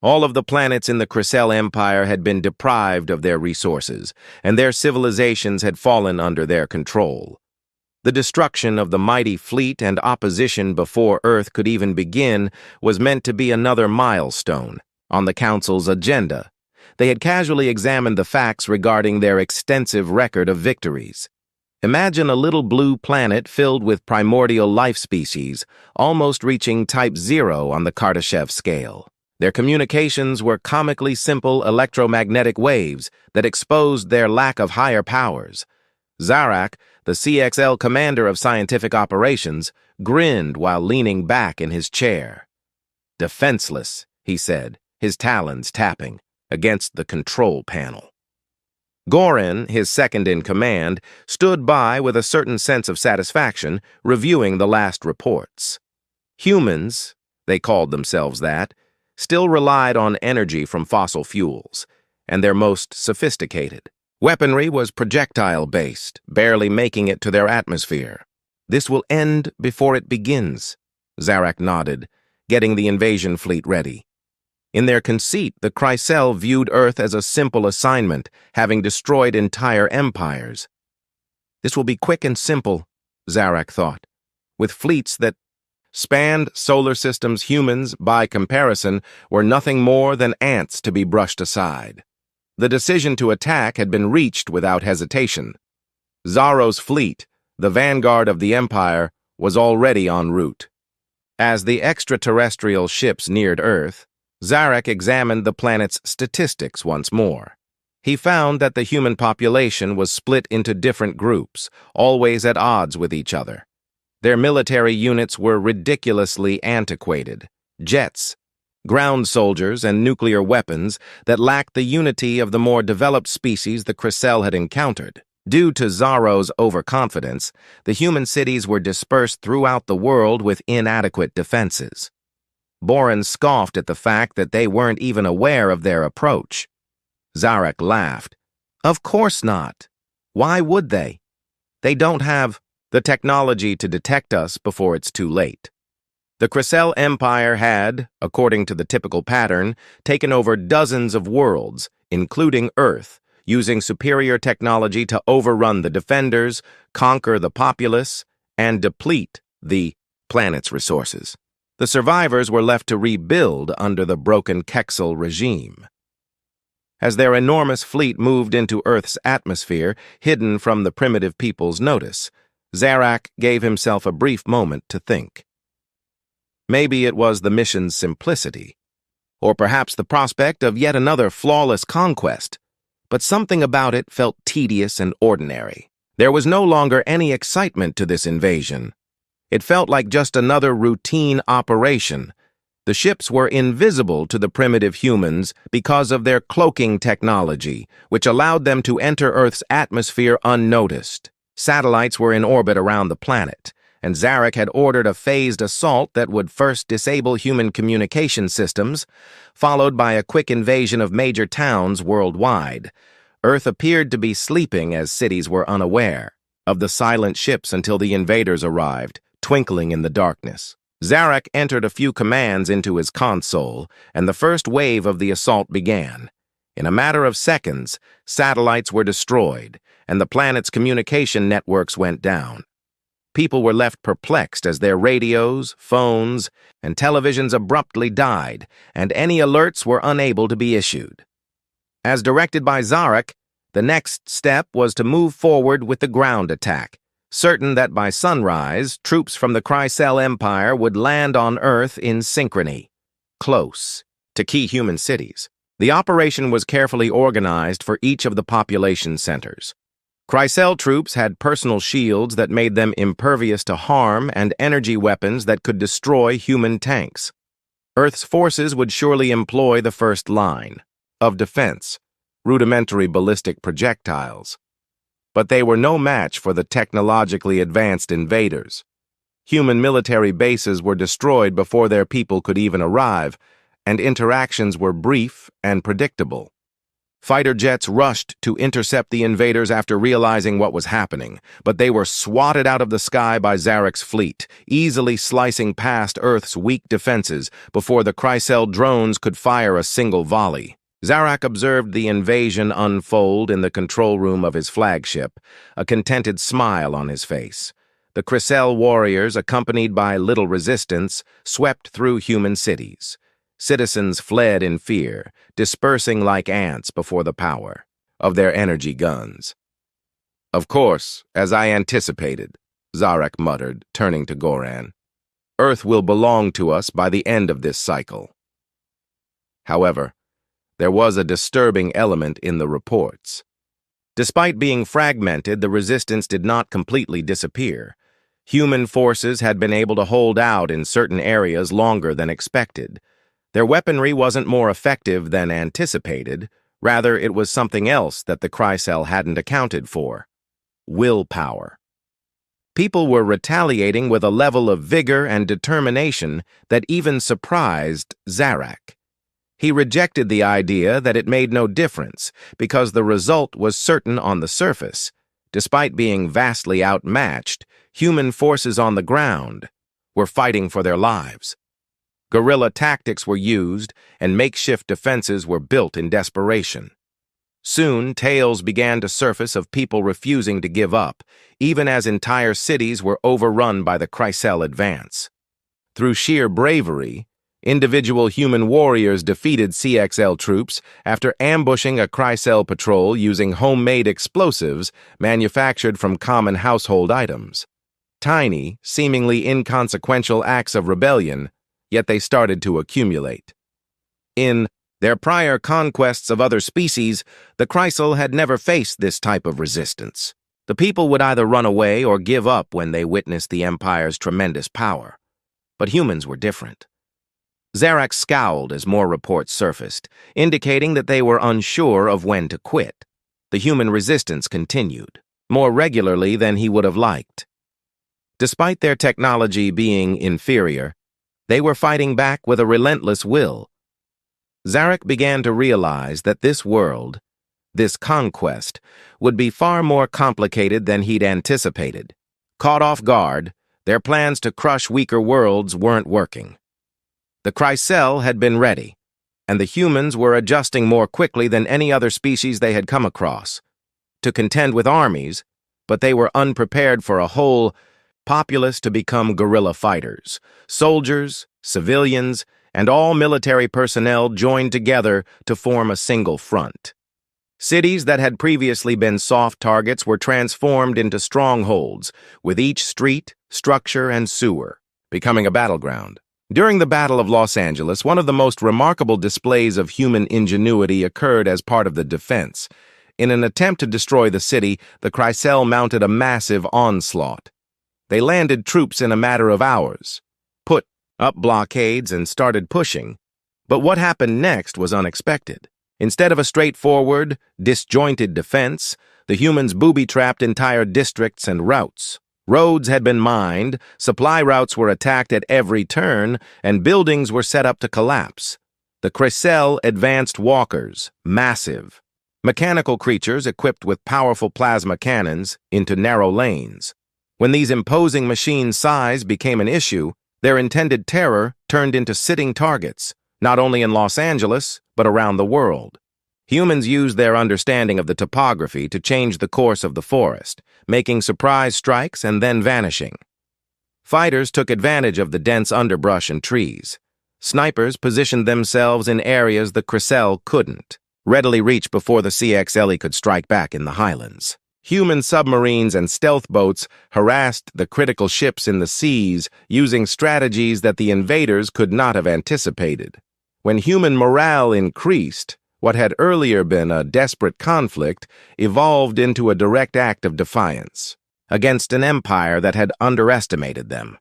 All of the planets in the Crystal Empire had been deprived of their resources, and their civilizations had fallen under their control. The destruction of the mighty fleet and opposition before Earth could even begin was meant to be another milestone on the Council's agenda. They had casually examined the facts regarding their extensive record of victories. Imagine a little blue planet filled with primordial life species, almost reaching Type 0 on the Kardashev scale. Their communications were comically simple electromagnetic waves that exposed their lack of higher powers. Zarak, the CXL commander of scientific operations, grinned while leaning back in his chair. "Defenseless," he said, his talons tapping against the control panel. Gorin, his second-in-command, stood by with a certain sense of satisfaction, reviewing the last reports. Humans, they called themselves that, still relied on energy from fossil fuels, and their most sophisticated. Weaponry was projectile-based, barely making it to their atmosphere. "This will end before it begins," Zarak nodded, getting the invasion fleet ready. In their conceit, the Crystal viewed Earth as a simple assignment, having destroyed entire empires. This will be quick and simple, Zarak thought. With fleets that spanned solar systems, humans, by comparison, were nothing more than ants to be brushed aside. The decision to attack had been reached without hesitation. Zaro's fleet, the vanguard of the Empire, was already en route. As the extraterrestrial ships neared Earth, Zarak examined the planet's statistics once more. He found that the human population was split into different groups, always at odds with each other. Their military units were ridiculously antiquated. Jets, ground soldiers, and nuclear weapons that lacked the unity of the more developed species the Crystal had encountered. Due to Zaro's overconfidence, the human cities were dispersed throughout the world with inadequate defenses. Boran scoffed at the fact that they weren't even aware of their approach. Zarak laughed. "Of course not. Why would they? They don't have the technology to detect us before it's too late." The Crystal Empire had, according to the typical pattern, taken over dozens of worlds, including Earth, using superior technology to overrun the defenders, conquer the populace, and deplete the planet's resources. The survivors were left to rebuild under the broken Kexel regime. As their enormous fleet moved into Earth's atmosphere, hidden from the primitive people's notice, Zarak gave himself a brief moment to think. Maybe it was the mission's simplicity, or perhaps the prospect of yet another flawless conquest, but something about it felt tedious and ordinary. There was no longer any excitement to this invasion. It felt like just another routine operation. The ships were invisible to the primitive humans because of their cloaking technology, which allowed them to enter Earth's atmosphere unnoticed. Satellites were in orbit around the planet, and Zarak had ordered a phased assault that would first disable human communication systems, followed by a quick invasion of major towns worldwide. Earth appeared to be sleeping as cities were unaware of the silent ships until the invaders arrived, twinkling in the darkness. Zarak entered a few commands into his console, and the first wave of the assault began. In a matter of seconds, satellites were destroyed, and the planet's communication networks went down. People were left perplexed as their radios, phones, and televisions abruptly died, and any alerts were unable to be issued. As directed by Zarak, the next step was to move forward with the ground attack, certain that by sunrise, troops from the Crystal Empire would land on Earth in synchrony, close to key human cities. The operation was carefully organized for each of the population centers. Crystal troops had personal shields that made them impervious to harm and energy weapons that could destroy human tanks. Earth's forces would surely employ the first line of defense, rudimentary ballistic projectiles. But they were no match for the technologically advanced invaders. Human military bases were destroyed before their people could even arrive, and interactions were brief and predictable. Fighter jets rushed to intercept the invaders after realizing what was happening, but they were swatted out of the sky by Zarek's fleet, easily slicing past Earth's weak defenses before the Chrysel drones could fire a single volley. Zarak observed the invasion unfold in the control room of his flagship, a contented smile on his face. The Chrysel warriors, accompanied by little resistance, swept through human cities. Citizens fled in fear, dispersing like ants before the power of their energy guns. "Of course, as I anticipated," Zarak muttered, turning to Goran. "Earth will belong to us by the end of this cycle." However, there was a disturbing element in the reports. Despite being fragmented, the resistance did not completely disappear. Human forces had been able to hold out in certain areas longer than expected. Their weaponry wasn't more effective than anticipated. Rather, it was something else that the Chrysel hadn't accounted for: willpower. People were retaliating with a level of vigor and determination that even surprised Zarak. He rejected the idea that it made no difference because the result was certain on the surface. Despite being vastly outmatched, human forces on the ground were fighting for their lives. Guerrilla tactics were used, and makeshift defenses were built in desperation. Soon, tales began to surface of people refusing to give up, even as entire cities were overrun by the Chrysel advance. Through sheer bravery, individual human warriors defeated CXL troops after ambushing a Chrysel patrol using homemade explosives manufactured from common household items. Tiny, seemingly inconsequential acts of rebellion, yet they started to accumulate. In their prior conquests of other species, the Chrysel had never faced this type of resistance. The people would either run away or give up when they witnessed the Empire's tremendous power. But humans were different. Zarak scowled as more reports surfaced, indicating that they were unsure of when to quit. The human resistance continued, more regularly than he would have liked. Despite their technology being inferior, they were fighting back with a relentless will. Zarak began to realize that this world, this conquest, would be far more complicated than he'd anticipated. Caught off guard, their plans to crush weaker worlds weren't working. The Chrysel had been ready, and the humans were adjusting more quickly than any other species they had come across, to contend with armies, but they were unprepared for a whole populace to become guerrilla fighters. Soldiers, civilians, and all military personnel joined together to form a single front. Cities that had previously been soft targets were transformed into strongholds, with each street, structure, and sewer becoming a battleground. During the Battle of Los Angeles, one of the most remarkable displays of human ingenuity occurred as part of the defense. In an attempt to destroy the city, the Chrysel mounted a massive onslaught. They landed troops in a matter of hours, put up blockades, and started pushing. But what happened next was unexpected. Instead of a straightforward, disjointed defense, the humans booby-trapped entire districts and routes. Roads had been mined, supply routes were attacked at every turn, and buildings were set up to collapse. The Chrysel advanced walkers, massive, mechanical creatures equipped with powerful plasma cannons, into narrow lanes. When these imposing machines' size became an issue, their intended terror turned into sitting targets, not only in Los Angeles, but around the world. Humans used their understanding of the topography to change the course of the forest, making surprise strikes and then vanishing. Fighters took advantage of the dense underbrush and trees. Snipers positioned themselves in areas the Chrysel couldn't, readily reach before the CXLE could strike back in the highlands. Human submarines and stealth boats harassed the critical ships in the seas using strategies that the invaders could not have anticipated. When human morale increased, what had earlier been a desperate conflict evolved into a direct act of defiance against an empire that had underestimated them.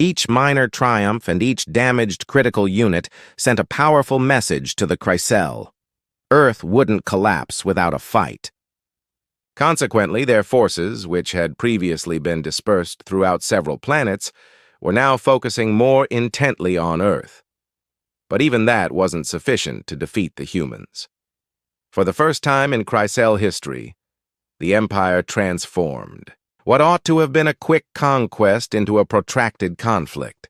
Each minor triumph and each damaged critical unit sent a powerful message to the Chrysel. Earth wouldn't collapse without a fight. Consequently, their forces, which had previously been dispersed throughout several planets, were now focusing more intently on Earth. But even that wasn't sufficient to defeat the humans. For the first time in Chrysel history, the Empire transformed. What ought to have been a quick conquest into a protracted conflict.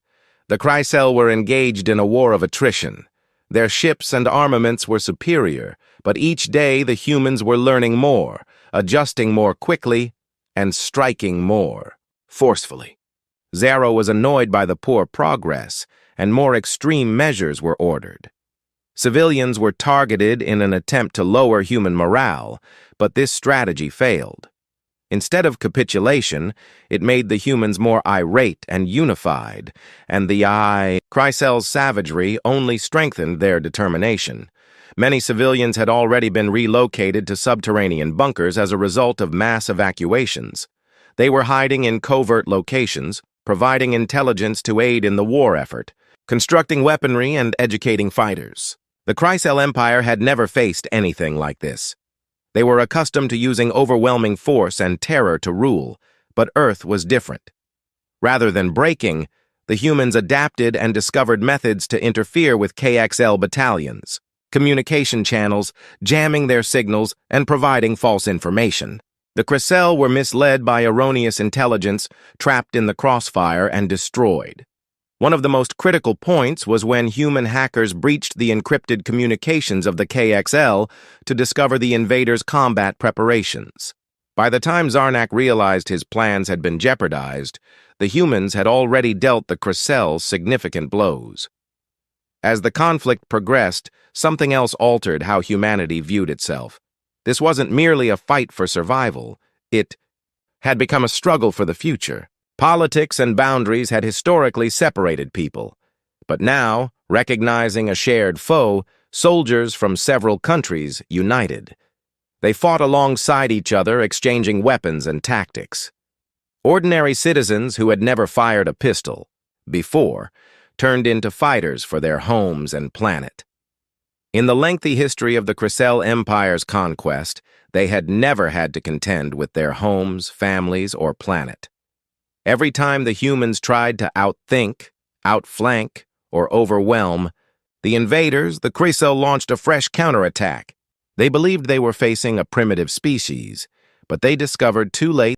The Chrysel were engaged in a war of attrition. Their ships and armaments were superior, but each day the humans were learning more, adjusting more quickly, and striking more forcefully. Zero was annoyed by the poor progress, and more extreme measures were ordered. Civilians were targeted in an attempt to lower human morale, but this strategy failed. Instead of capitulation, it made the humans more irate and unified, and Chrysel's savagery only strengthened their determination. Many civilians had already been relocated to subterranean bunkers as a result of mass evacuations. They were hiding in covert locations, providing intelligence to aid in the war effort, constructing weaponry and educating fighters. The Chrysel Empire had never faced anything like this. They were accustomed to using overwhelming force and terror to rule, but Earth was different. Rather than breaking, the humans adapted and discovered methods to interfere with KXL battalions, communication channels, jamming their signals, and providing false information. The Chrysel were misled by erroneous intelligence, trapped in the crossfire, and destroyed. One of the most critical points was when human hackers breached the encrypted communications of the KXL to discover the invaders' combat preparations. By the time Zarnak realized his plans had been jeopardized, the humans had already dealt the Chrysel significant blows. As the conflict progressed, something else altered how humanity viewed itself. This wasn't merely a fight for survival. It had become a struggle for the future. Politics and boundaries had historically separated people. But now, recognizing a shared foe, soldiers from several countries united. They fought alongside each other, exchanging weapons and tactics. Ordinary citizens who had never fired a pistol before turned into fighters for their homes and planet. In the lengthy history of the Chrysel Empire's conquest, they had never had to contend with their homes, families, or planet. Every time the humans tried to outthink, outflank, or overwhelm, the invaders, the Chrysel, launched a fresh counterattack. They believed they were facing a primitive species, but they discovered too late